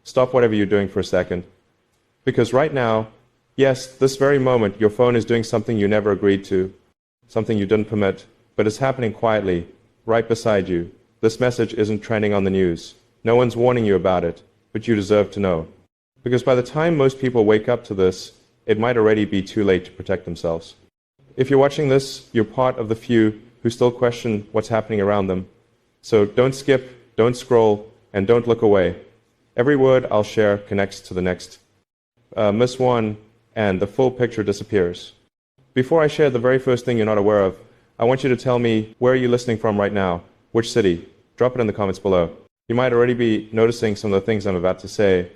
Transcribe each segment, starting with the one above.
stop whatever you're doing for a second. Because right now, yes, this very moment, your phone is doing something you never agreed to, something you didn't permit, but it's happening quietly, right beside you. This message isn't trending on the news. No one's warning you about it, but you deserve to know. Because by the time most people wake up to this, it might already be too late to protect themselves. If you're watching this, you're part of the few who still question what's happening around them. So don't skip, don't scroll, and don't look away. Every word I'll share connects to the next. Miss one, and the full picture disappears. Before I share the very first thing you're not aware of, I want you to tell me where you're listening from right now, which city. Drop it in the comments below. You might already be noticing some of the things I'm about to say.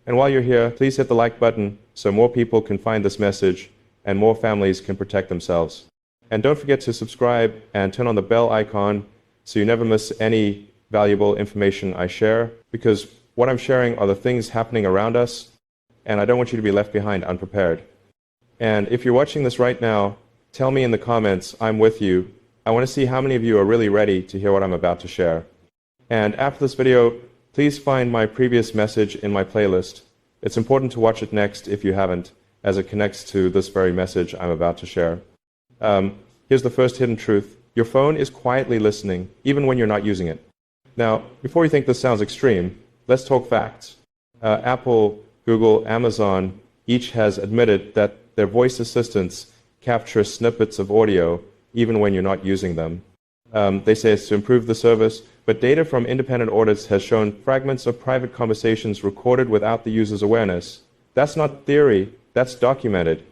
And while you're here, please hit the like button so more people can find this message and more families can protect themselves. And don't forget to subscribe and turn on the bell icon so you never miss any valuable information I share, because what I'm sharing are the things happening around us, and I don't want you to be left behind unprepared. And if you're watching this right now, tell me in the comments, I'm with you. I want to see how many of you are really ready to hear what I'm about to share. And after this video, please find my previous message in my playlist. It's important to watch it next if you haven't, as it connects to this very message I'm about to share. Here's the first hidden truth. Your phone is quietly listening, even when you're not using it. Now, before you think this sounds extreme, let's talk facts. Apple, Google, Amazon each has admitted that their voice assistants capture snippets of audio even when you're not using them. They say it's to improve the service, but data from independent audits has shown fragments of private conversations recorded without the user's awareness. That's not theory, that's documented.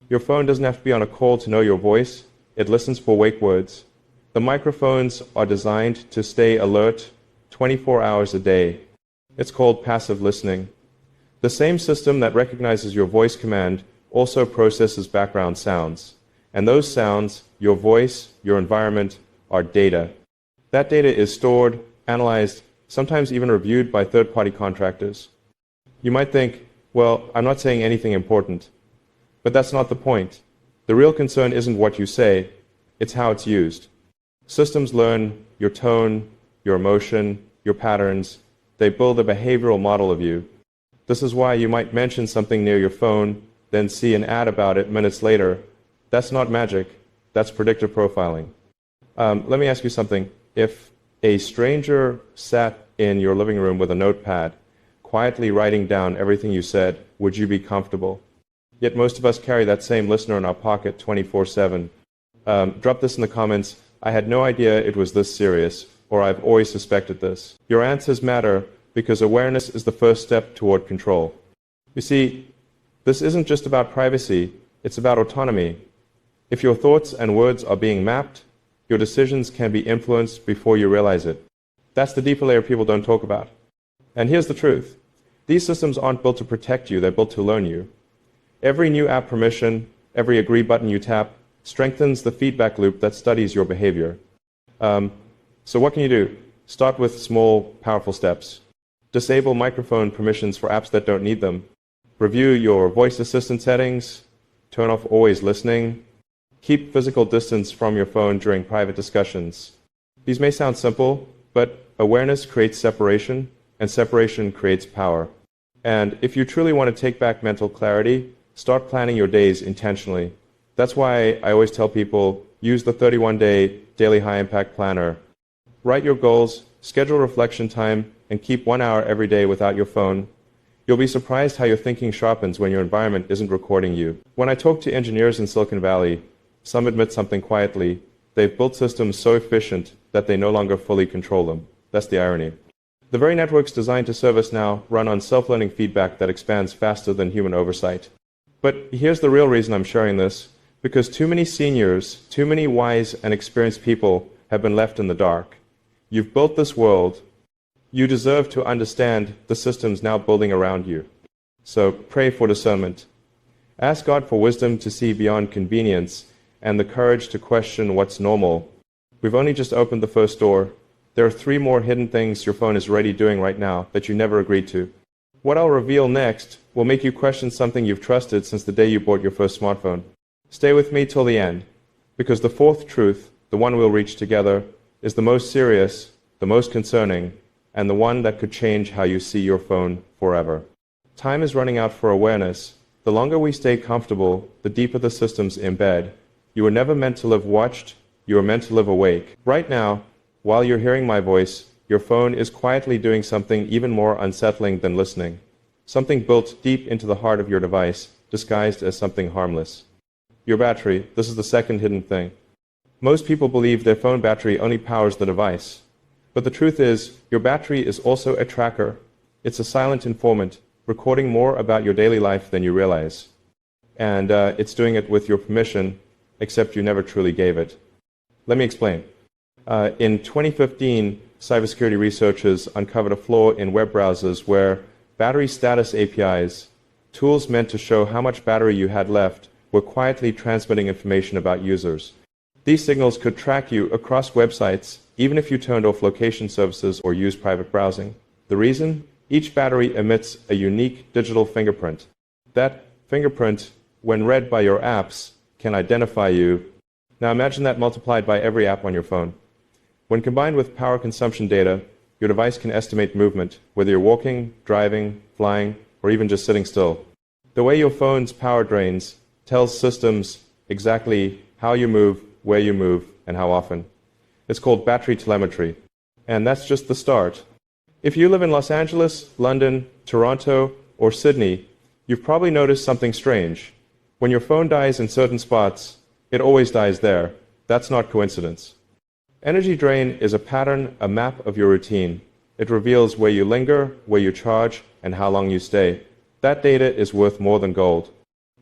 Your phone doesn't have to be on a call to know your voice. It listens for wake words. The microphones are designed to stay alert 24 hours a day. It's called passive listening. The same system that recognizes your voice command also processes background sounds. And those sounds, your voice, your environment, are data. That data is stored, analyzed, sometimes even reviewed by third-party contractors. You might think, well, I'm not saying anything important. But that's not the point. The real concern isn't what you say, it's how it's used. Systems learn your tone, your emotion, your patterns. They build a behavioral model of you. This is why you might mention something near your phone, then see an ad about it minutes later. That's not magic. That's predictive profiling. Let me ask you something. If a stranger sat in your living room with a notepad, quietly writing down everything you said, would you be comfortable? Yet most of us carry that same listener in our pocket 24/7. Drop this in the comments. I had no idea it was this serious, or I've always suspected this. Your answers matter because awareness is the first step toward control. You see, this isn't just about privacy, it's about autonomy. If your thoughts and words are being mapped, your decisions can be influenced before you realize it. That's the deeper layer people don't talk about. And here's the truth. These systems aren't built to protect you, they're built to learn you. Every new app permission, every agree button you tap, strengthens the feedback loop that studies your behavior. So what can you do? Start with small, powerful steps. Disable microphone permissions for apps that don't need them. Review your voice assistant settings. Turn off always listening. Keep physical distance from your phone during private discussions. These may sound simple, but awareness creates separation, and separation creates power. And if you truly want to take back mental clarity, start planning your days intentionally. That's why I always tell people, use the 31-day daily high-impact planner. Write your goals, schedule reflection time, and keep 1 hour every day without your phone. You'll be surprised how your thinking sharpens when your environment isn't recording you. When I talk to engineers in Silicon Valley, some admit something quietly. They've built systems so efficient that they no longer fully control them. That's the irony. The very networks designed to serve us now run on self-learning feedback that expands faster than human oversight. But here's the real reason I'm sharing this. Because too many seniors, too many wise and experienced people have been left in the dark. You've built this world. You deserve to understand the systems now building around you. So pray for discernment. Ask God for wisdom to see beyond convenience and the courage to question what's normal. We've only just opened the first door. There are 3 more hidden things your phone is already doing right now that you never agreed to. What I'll reveal next will make you question something you've trusted since the day you bought your first smartphone. Stay with me till the end, because the 4th truth, the one we'll reach together, is the most serious, the most concerning, and the one that could change how you see your phone forever. forever. Time is running out for awareness. The longer we stay comfortable, the deeper the systems embed. You were never meant to live watched, you were meant to live awake. Right now, while you're hearing my voice, your phone is quietly doing something even more unsettling than listening. Something built deep into the heart of your device, disguised as something harmless. Your battery, this is the second hidden thing. Most people believe their phone battery only powers the device. But the truth is, your battery is also a tracker. It's a silent informant, recording more about your daily life than you realize. And it's doing it with your permission, except you never truly gave it. Let me explain. In 2015, cybersecurity researchers uncovered a flaw in web browsers where battery status APIs, tools meant to show how much battery you had left, were quietly transmitting information about users. These signals could track you across websites, even if you turned off location services or used private browsing. The reason? Each battery emits a unique digital fingerprint. That fingerprint, when read by your apps, can identify you. Now imagine that multiplied by every app on your phone. When combined with power consumption data, your device can estimate movement, whether you're walking, driving, flying, or even just sitting still. The way your phone's power drains tells systems exactly how you move, where you move, and how often. It's called battery telemetry. And that's just the start. If you live in Los Angeles, London, Toronto, or Sydney, you've probably noticed something strange. When your phone dies in certain spots, it always dies there. That's not coincidence. Energy drain is a pattern, a map of your routine. It reveals where you linger, where you charge, and how long you stay. That data is worth more than gold.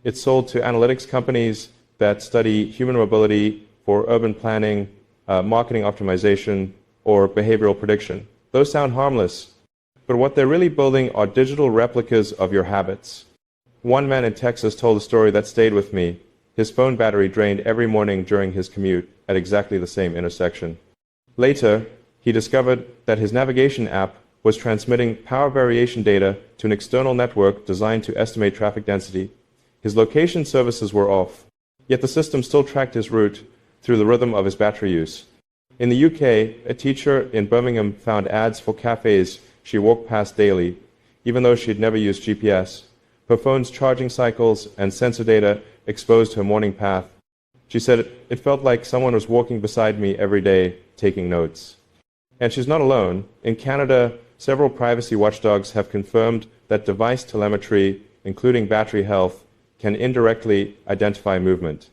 It's sold to analytics companies that study human mobility for urban planning, marketing optimization, or behavioral prediction. Those sound harmless, but what they're really building are digital replicas of your habits. One man in Texas told a story that stayed with me. His phone battery drained every morning during his commute at exactly the same intersection. Later, he discovered that his navigation app was transmitting power variation data to an external network designed to estimate traffic density. His location services were off, yet the system still tracked his route through the rhythm of his battery use. In the UK, a teacher in Birmingham found ads for cafes she walked past daily, even though she'd never used GPS. Her phone's charging cycles and sensor data exposed her morning path. She said, "It felt like someone was walking beside me every day, taking notes." And she's not alone. In Canada, several privacy watchdogs have confirmed that device telemetry, including battery health, can indirectly identify movement.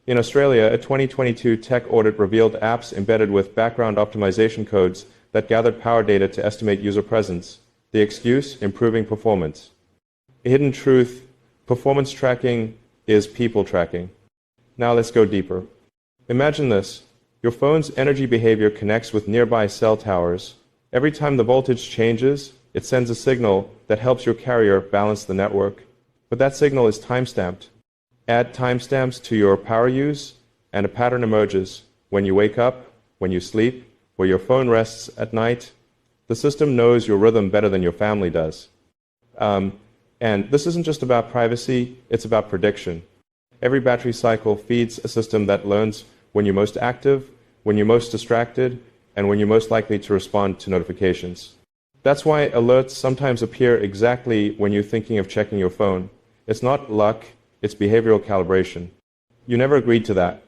In Australia, a 2022 tech audit revealed apps embedded with background optimization codes that gathered power data to estimate user presence. The excuse? Improving performance. A hidden truth: performance tracking is people tracking. Now let's go deeper. Imagine this. Your phone's energy behavior connects with nearby cell towers. Every time the voltage changes, it sends a signal that helps your carrier balance the network. But that signal is time-stamped. Add timestamps to your power use, and a pattern emerges. When you wake up, when you sleep, where your phone rests at night, the system knows your rhythm better than your family does. And this isn't just about privacy, it's about prediction. Every battery cycle feeds a system that learns when you're most active, when you're most distracted, and when you're most likely to respond to notifications. That's why alerts sometimes appear exactly when you're thinking of checking your phone. It's not luck, it's behavioral calibration. You never agreed to that.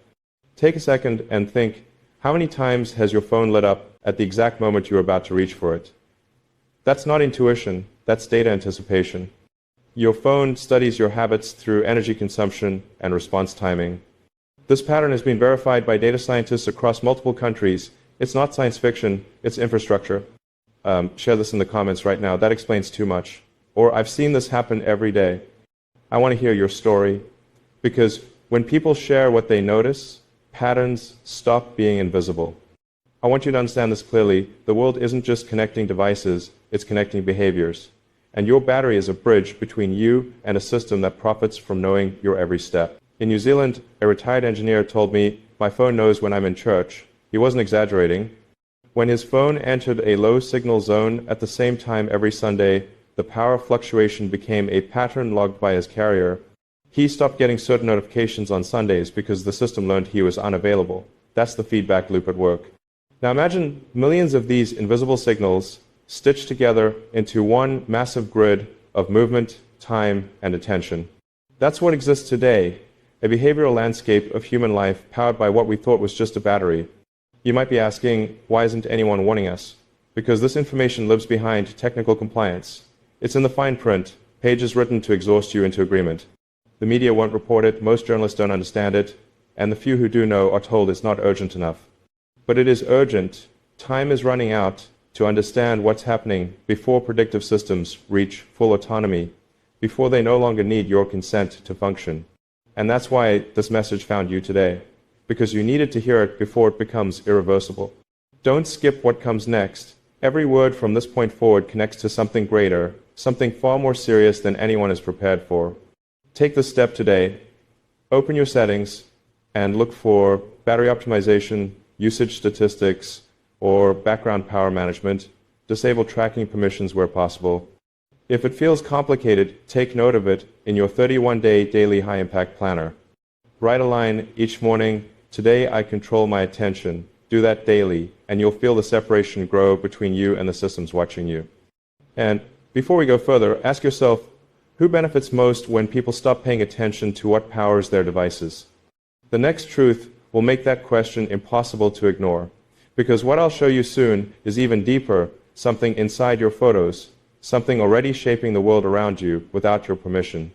Take a second and think, how many times has your phone lit up at the exact moment you're about to reach for it? That's not intuition, that's data anticipation. Your phone studies your habits through energy consumption and response timing. This pattern has been verified by data scientists across multiple countries. It's not science fiction, it's infrastructure. Share this in the comments right now. That explains too much. Or I've seen this happen every day. I want to hear your story, because when people share what they notice, patterns stop being invisible. I want you to understand this clearly. The world isn't just connecting devices, it's connecting behaviors. And your battery is a bridge between you and a system that profits from knowing your every step. In New Zealand, a retired engineer told me, "My phone knows when I'm in church." He wasn't exaggerating. When his phone entered a low signal zone at the same time every Sunday, the power fluctuation became a pattern logged by his carrier. He stopped getting certain notifications on Sundays because the system learned he was unavailable. That's the feedback loop at work. Now imagine millions of these invisible signals stitched together into one massive grid of movement, time, and attention. That's what exists today, a behavioral landscape of human life powered by what we thought was just a battery. You might be asking, why isn't anyone warning us? Because this information lives behind technical compliance. It's in the fine print, pages written to exhaust you into agreement. The media won't report it, most journalists don't understand it, and the few who do know are told it's not urgent enough. But it is urgent. Time is running out to understand what's happening before predictive systems reach full autonomy, before they no longer need your consent to function. And that's why this message found you today, because you needed to hear it before it becomes irreversible. Don't skip what comes next. Every word from this point forward connects to something greater, something far more serious than anyone is prepared for. Take this step today. Open your settings and look for battery optimization, usage statistics, or background power management. Disable tracking permissions where possible. If it feels complicated, take note of it in your 31-day daily high-impact planner. Write a line each morning, today I control my attention. Do that daily, and you'll feel the separation grow between you and the systems watching you. And before we go further, ask yourself, who benefits most when people stop paying attention to what powers their devices? The next truth will make that question impossible to ignore, because what I'll show you soon is even deeper, something inside your photos, something already shaping the world around you without your permission.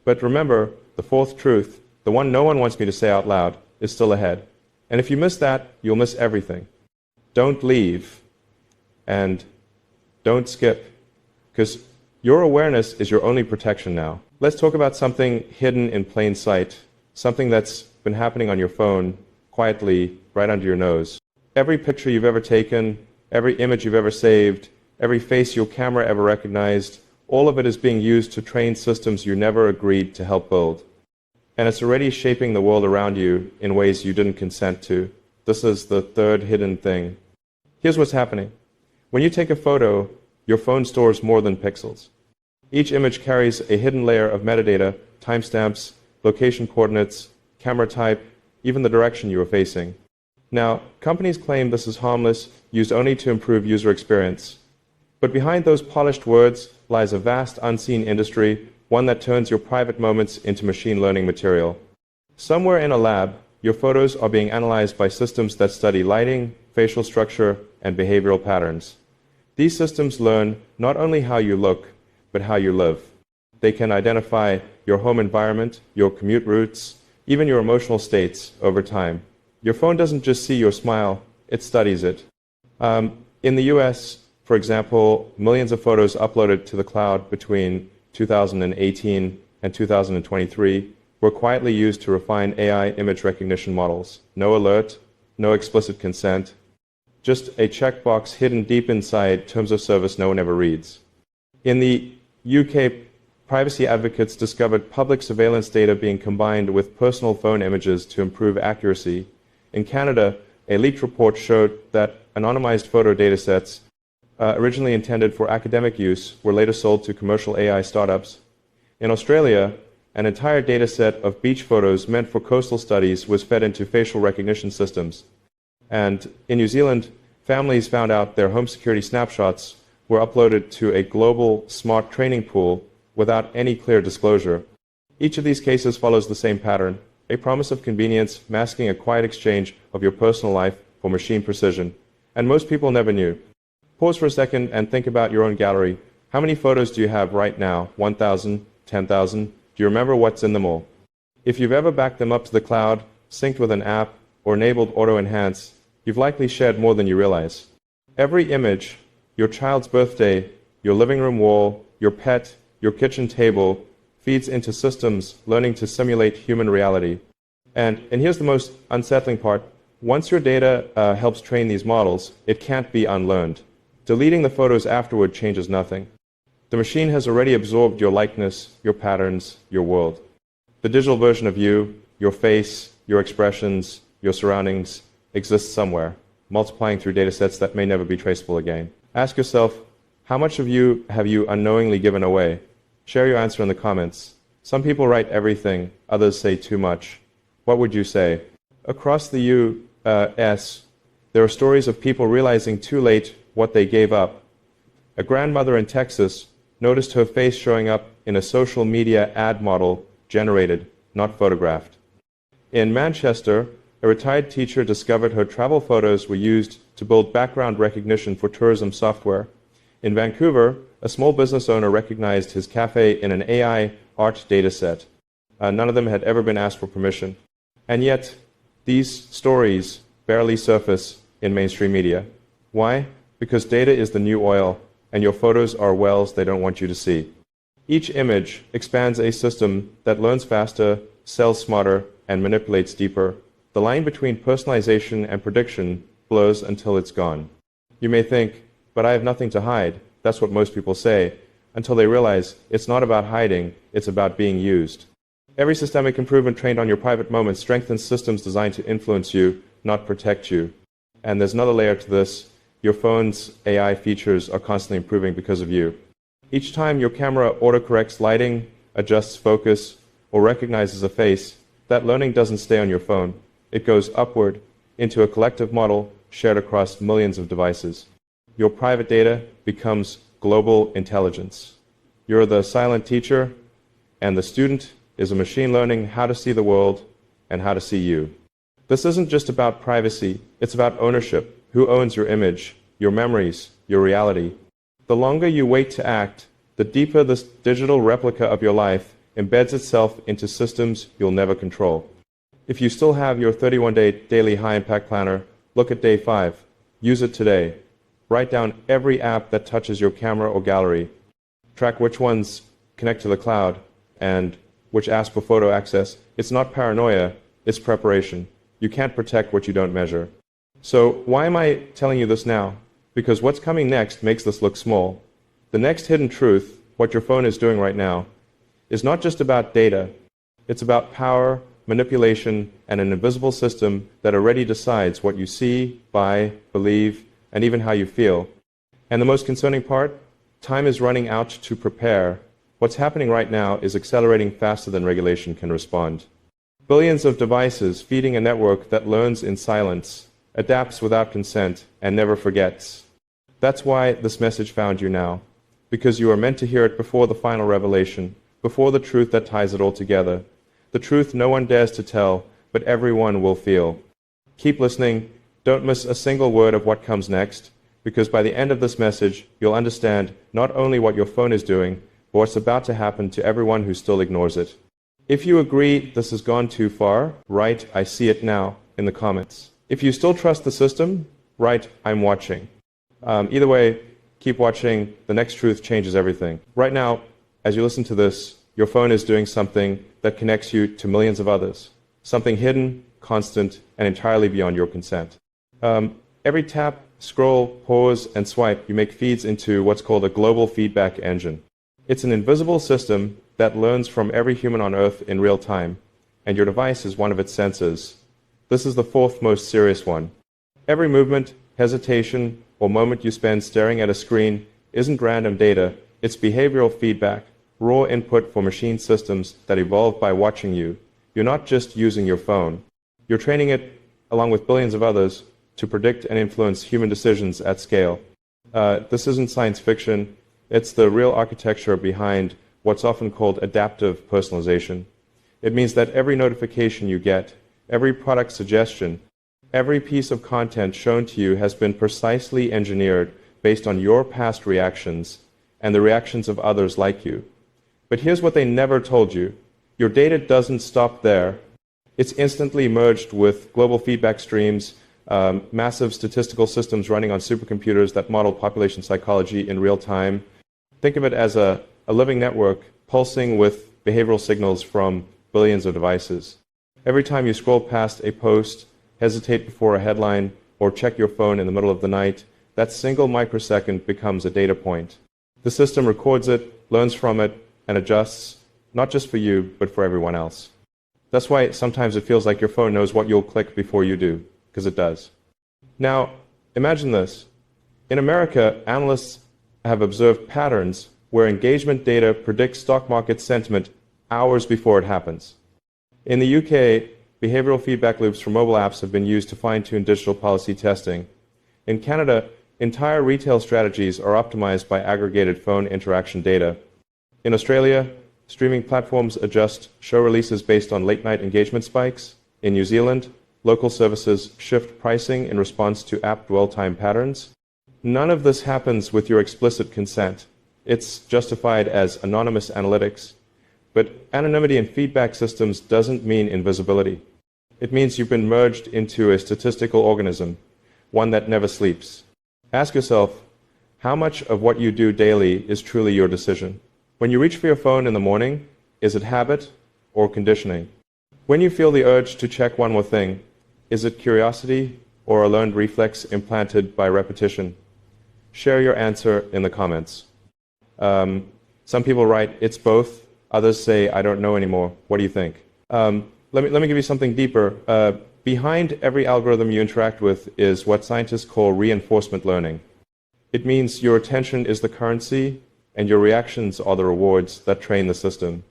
But remember, the fourth truth, the one no one wants me to say out loud, is still ahead. And if you miss that, you'll miss everything. Don't leave, and don't skip, because your awareness is your only protection now. Let's talk about something hidden in plain sight, something that's been happening on your phone, quietly, right under your nose. Every picture you've ever taken, every image you've ever saved, every face your camera ever recognized, all of it is being used to train systems you never agreed to help build. And it's already shaping the world around you in ways you didn't consent to. This is the third hidden thing. Here's what's happening. When you take a photo, your phone stores more than pixels. Each image carries a hidden layer of metadata, timestamps, location coordinates, camera type, even the direction you are facing. Now, companies claim this is harmless, used only to improve user experience. But behind those polished words lies a vast unseen industry, one that turns your private moments into machine learning material. Somewhere in a lab, your photos are being analyzed by systems that study lighting, facial structure, and behavioral patterns. These systems learn not only how you look, but how you live. They can identify your home environment, your commute routes, even your emotional states over time. Your phone doesn't just see your smile, it studies it. In the US, for example, millions of photos uploaded to the cloud between 2018 and 2023 were quietly used to refine AI image recognition models. No alert, no explicit consent, just a checkbox hidden deep inside terms of service no one ever reads. In the UK, privacy advocates discovered public surveillance data being combined with personal phone images to improve accuracy. In Canada, a leaked report showed that anonymized photo datasets originally intended for academic use were later sold to commercial AI startups. In Australia, an entire dataset of beach photos meant for coastal studies was fed into facial recognition systems. And in New Zealand, families found out their home security snapshots were uploaded to a global smart training pool without any clear disclosure. Each of these cases follows the same pattern, a promise of convenience masking a quiet exchange of your personal life for machine precision. And most people never knew. Pause for a second and think about your own gallery. How many photos do you have right now? 1,000? 10,000? Do you remember what's in them all? If you've ever backed them up to the cloud, synced with an app, or enabled auto-enhance, you've likely shared more than you realize. Every image, your child's birthday, your living room wall, your pet, your kitchen table, feeds into systems learning to simulate human reality. And here's the most unsettling part. Once your data helps train these models, it can't be unlearned. Deleting the photos afterward changes nothing. The machine has already absorbed your likeness, your patterns, your world. The digital version of you, your face, your expressions, your surroundings, exists somewhere, multiplying through datasets that may never be traceable again. Ask yourself, how much of you have you unknowingly given away? Share your answer in the comments. Some people write everything, others say too much. What would you say? Across the US, there are stories of people realizing too late what they gave up. A grandmother in Texas noticed her face showing up in a social media ad model generated, not photographed. In Manchester, a retired teacher discovered her travel photos were used to build background recognition for tourism software. In Vancouver, a small business owner recognized his cafe in an AI art dataset. None of them had ever been asked for permission. And yet, these stories barely surface in mainstream media. Why? Because data is the new oil, and your photos are wells they don't want you to see. Each image expands a system that learns faster, sells smarter, and manipulates deeper. The line between personalization and prediction blurs until it's gone. You may think, but I have nothing to hide. That's what most people say, until they realize it's not about hiding, it's about being used. Every systemic improvement trained on your private moments strengthens systems designed to influence you, not protect you. And there's another layer to this. Your phone's AI features are constantly improving because of you. Each time your camera autocorrects lighting, adjusts focus, or recognizes a face, that learning doesn't stay on your phone. It goes upward into a collective model shared across millions of devices. Your private data becomes global intelligence. You're the silent teacher, and the student is a machine learning how to see the world and how to see you. This isn't just about privacy, it's about ownership. Who owns your image, your memories, your reality? The longer you wait to act, the deeper this digital replica of your life embeds itself into systems you'll never control. If you still have your 31-day daily high-impact planner, look at day 5. Use it today. Write down every app that touches your camera or gallery. Track which ones connect to the cloud and which ask for photo access. It's not paranoia, it's preparation. You can't protect what you don't measure. So why am I telling you this now? Because what's coming next makes this look small. The next hidden truth, what your phone is doing right now, is not just about data. It's about power, manipulation, and an invisible system that already decides what you see, buy, believe, and even how you feel. And the most concerning part, time is running out to prepare. What's happening right now is accelerating faster than regulation can respond. Billions of devices feeding a network that learns in silence, adapts without consent, and never forgets. That's why this message found you now, because you are meant to hear it before the final revelation, before the truth that ties it all together, the truth no one dares to tell, but everyone will feel. Keep listening, don't miss a single word of what comes next, because by the end of this message, you'll understand not only what your phone is doing, but what's about to happen to everyone who still ignores it. If you agree this has gone too far, write, "I see it now," in the comments. If you still trust the system, write, "I'm watching." Either way, keep watching. The next truth changes everything. Right now, as you listen to this, your phone is doing something that connects you to millions of others. Something hidden, constant, and entirely beyond your consent. Every tap, scroll, pause, and swipe, you make feeds into what's called a global feedback engine. It's an invisible system that learns from every human on Earth in real time, and your device is one of its sensors. This is the fourth most serious one. Every movement, hesitation, or moment you spend staring at a screen isn't random data, it's behavioral feedback, raw input for machine systems that evolved by watching you. You're not just using your phone. You're training it, along with billions of others, to predict and influence human decisions at scale. This isn't science fiction, it's the real architecture behind what's often called adaptive personalization. It means that every notification you get, every product suggestion, every piece of content shown to you has been precisely engineered based on your past reactions and the reactions of others like you. But here's what they never told you. Your data doesn't stop there. It's instantly merged with global feedback streams, massive statistical systems running on supercomputers that model population psychology in real time. Think of it as a living network pulsing with behavioral signals from billions of devices. Every time you scroll past a post, hesitate before a headline, or check your phone in the middle of the night, that single microsecond becomes a data point. The system records it, learns from it, and adjusts, not just for you, but for everyone else. That's why sometimes it feels like your phone knows what you'll click before you do, because it does. Now, imagine this. In America, analysts have observed patterns where engagement data predicts stock market sentiment hours before it happens. In the UK, behavioral feedback loops for mobile apps have been used to fine-tune digital policy testing. In Canada, Entire retail strategies are optimized by aggregated phone interaction data. In Australia, streaming platforms adjust show releases based on late-night engagement spikes. In New Zealand, local services shift pricing in response to app dwell time patterns. None of this happens with your explicit consent. It's justified as anonymous analytics. But anonymity in feedback systems doesn't mean invisibility. It means you've been merged into a statistical organism, one that never sleeps. Ask yourself, how much of what you do daily is truly your decision? When you reach for your phone in the morning, is it habit or conditioning? When you feel the urge to check one more thing, is it curiosity or a learned reflex implanted by repetition? Share your answer in the comments. Some people write, it's both. Others say, I don't know anymore. What do you think? Let me give you something deeper. Behind every algorithm you interact with is what scientists call reinforcement learning. It means your attention is the currency and your reactions are the rewards that train the system.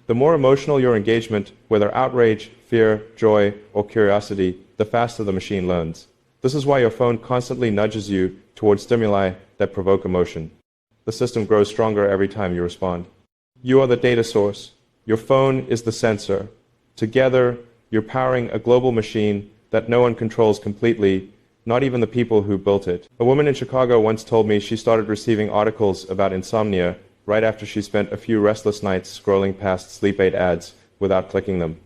The more emotional your engagement, whether outrage, fear, joy, or curiosity, the faster the machine learns. This is why your phone constantly nudges you towards stimuli that provoke emotion. The system grows stronger every time you respond. You are the data source. Your phone is the sensor. Together, you're powering a global machine that no one controls completely, not even the people who built it. A woman in Chicago once told me she started receiving articles about insomnia right after she spent a few restless nights scrolling past sleep aid ads without clicking them.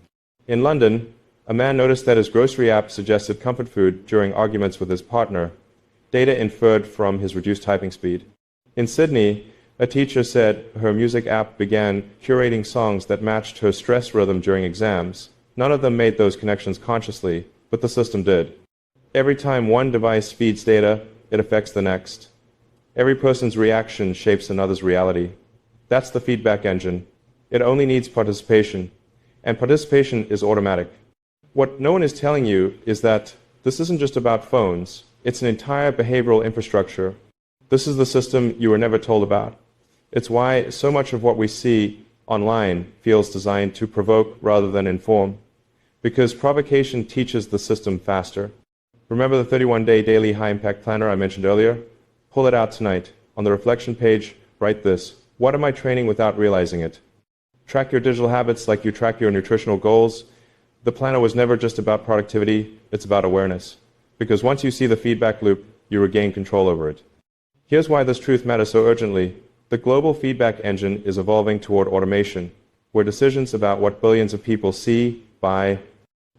In London, a man noticed that his grocery app suggested comfort food during arguments with his partner, data inferred from his reduced typing speed. In Sydney, a teacher said her music app began curating songs that matched her stress rhythm during exams. None of them made those connections consciously, but the system did. Every time one device feeds data, it affects the next. Every person's reaction shapes another's reality. That's the feedback engine. It only needs participation, and participation is automatic. What no one is telling you is that this isn't just about phones. It's an entire behavioral infrastructure. This is the system you were never told about. It's why so much of what we see online feels designed to provoke rather than inform. Because provocation teaches the system faster. Remember the 31-day daily high-impact planner I mentioned earlier? Pull it out tonight. On the reflection page, write this. What am I training without realizing it? Track your digital habits like you track your nutritional goals. The planner was never just about productivity, it's about awareness. Because once you see the feedback loop, you regain control over it. Here's why this truth matters so urgently. The global feedback engine is evolving toward automation, where decisions about what billions of people see, buy,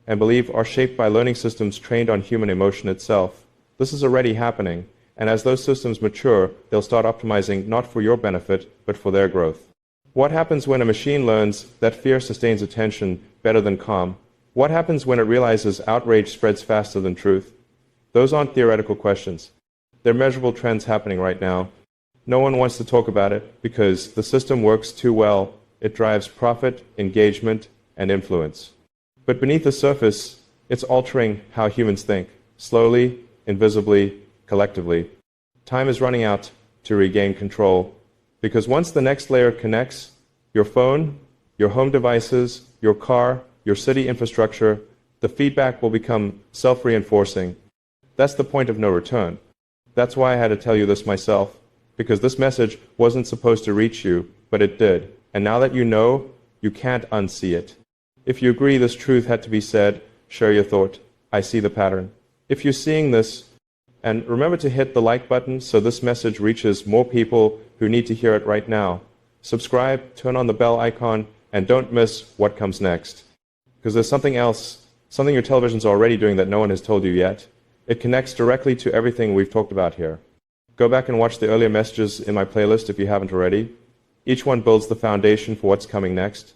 and believe are shaped by learning systems trained on human emotion itself. This is already happening, and as those systems mature, they'll start optimizing not for your benefit, but for their growth. What happens when a machine learns that fear sustains attention better than calm? What happens when it realizes outrage spreads faster than truth? Those aren't theoretical questions. They're measurable trends happening right now. No one wants to talk about it because the system works too well. It drives profit, engagement, and influence. But beneath the surface, it's altering how humans think, slowly, invisibly, collectively. Time is running out to regain control, because once the next layer connects, your phone, your home devices, your car, your city infrastructure, the feedback will become self-reinforcing. That's the point of no return. That's why I had to tell you this myself, because this message wasn't supposed to reach you, but it did. And now that you know, you can't unsee it. If you agree this truth had to be said, share your thought. I see the pattern. If you're seeing this, and remember to hit the like button so this message reaches more people who need to hear it right now. Subscribe, turn on the bell icon, and don't miss what comes next. Because there's something else, something your television's already doing that no one has told you yet. It connects directly to everything we've talked about here. Go back and watch the earlier messages in my playlist if you haven't already. Each one builds the foundation for what's coming next.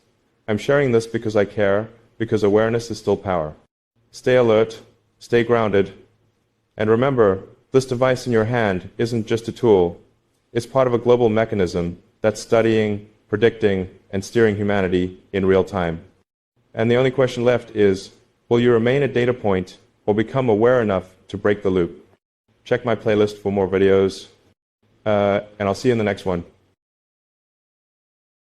I'm sharing this because I care, because awareness is still power. Stay alert, stay grounded, and remember, this device in your hand isn't just a tool. It's part of a global mechanism that's studying, predicting, and steering humanity in real time. And the only question left is, will you remain a data point or become aware enough to break the loop? Check my playlist for more videos, and I'll see you in the next one.